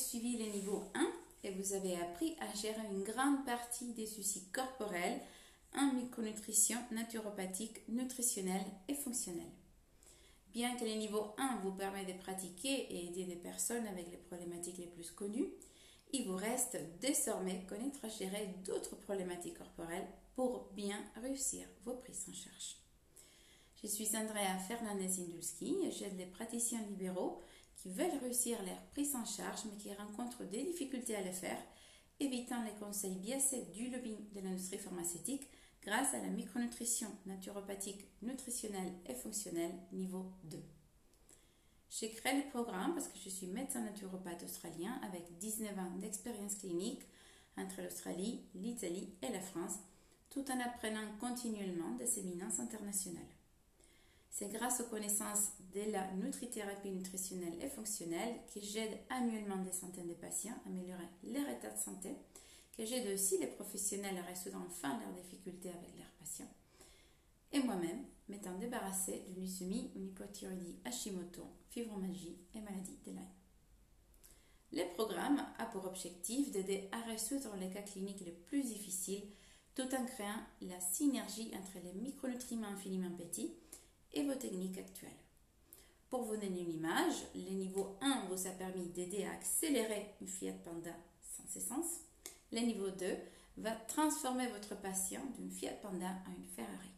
suivi le niveau 1 et vous avez appris à gérer une grande partie des soucis corporels en micronutrition naturopathique, nutritionnelle et fonctionnelle. Bien que le niveau 1 vous permet de pratiquer et aider des personnes avec les problématiques les plus connues, il vous reste désormais connaître à gérer d'autres problématiques corporelles pour bien réussir vos prises en charge. Je suis Andrea Fernandez-Indulski et j'aide les praticiens libéraux qui veulent réussir leur prise en charge mais qui rencontrent des difficultés à le faire, évitant les conseils biaisés du lobbying de l'industrie pharmaceutique grâce à la micronutrition naturopathique, nutritionnelle et fonctionnelle niveau 2. J'ai créé le programme parce que je suis médecin naturopathe australien avec 19 ans d'expérience clinique entre l'Australie, l'Italie et la France, tout en apprenant continuellement des éminences internationales. C'est grâce aux connaissances de la nutrithérapie nutritionnelle et fonctionnelle que j'aide annuellement des centaines de patients à améliorer leur état de santé, que j'aide aussi les professionnels à résoudre enfin leurs difficultés avec leurs patients, et moi-même m'étant débarrassée d'une leucémie, une hypothyroïdie Hashimoto, fibromyalgie et maladie de Lyme. Le programme a pour objectif d'aider à résoudre les cas cliniques les plus difficiles tout en créant la synergie entre les micronutriments infiniment petits et vos techniques actuelles. Pour vous donner une image, le niveau 1 vous a permis d'aider à accélérer une Fiat Panda sans essence. Le niveau 2 va transformer votre patient d'une Fiat Panda à une Ferrari.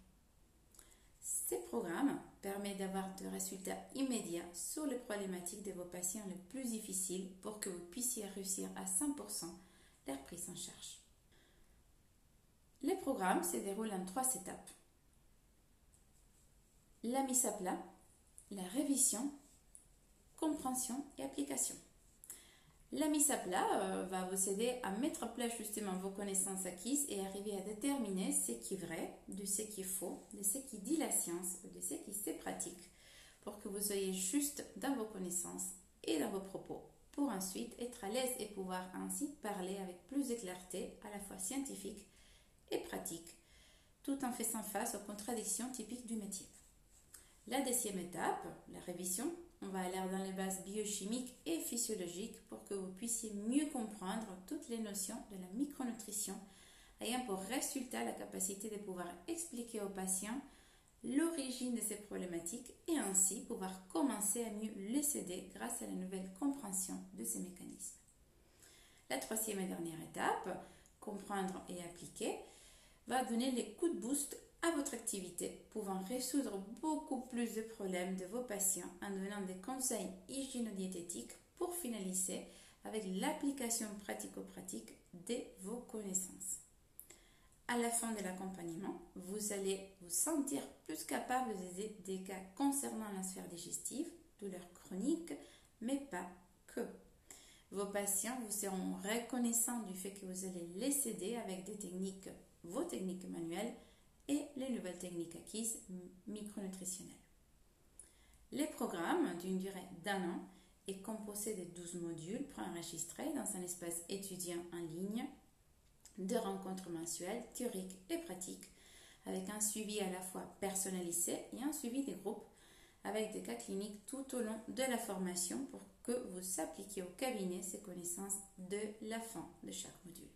Ces programmes permettent d'avoir des résultats immédiats sur les problématiques de vos patients les plus difficiles pour que vous puissiez réussir à 100% leur prise en charge. Les programmes se déroulent en 3 étapes. La mise à plat, la révision, compréhension et application. La mise à plat va vous aider à mettre en place justement vos connaissances acquises et arriver à déterminer ce qui est vrai, de ce qui est faux, de ce qui dit la science, de ce qui c'est pratique, pour que vous soyez juste dans vos connaissances et dans vos propos, pour ensuite être à l'aise et pouvoir ainsi parler avec plus de clarté, à la fois scientifique et pratique, tout en faisant face aux contradictions typiques du métier. La deuxième étape, la révision, on va aller dans les bases biochimiques et physiologiques pour que vous puissiez mieux comprendre toutes les notions de la micronutrition, ayant pour résultat la capacité de pouvoir expliquer aux patients l'origine de ces problématiques et ainsi pouvoir commencer à mieux les aider grâce à la nouvelle compréhension de ces mécanismes. La troisième et dernière étape, comprendre et appliquer, va donner les coups de boost à votre activité, pouvant résoudre beaucoup plus de problèmes de vos patients en donnant des conseils hygiéno-diététiques pour finaliser avec l'application pratico-pratique de vos connaissances. À la fin de l'accompagnement, vous allez vous sentir plus capable d'aider des cas concernant la sphère digestive, douleurs chroniques, mais pas que. Vos patients vous seront reconnaissants du fait que vous allez les aider avec des techniques, vos techniques manuelles, et les nouvelles techniques acquises micronutritionnelles. Le programme, d'une durée d'1 an, est composé de 12 modules préenregistrés dans un espace étudiant en ligne, de rencontres mensuelles, théoriques et pratiques, avec un suivi à la fois personnalisé et un suivi des groupes, avec des cas cliniques tout au long de la formation pour que vous appliquiez au cabinet ces connaissances de la fin de chaque module.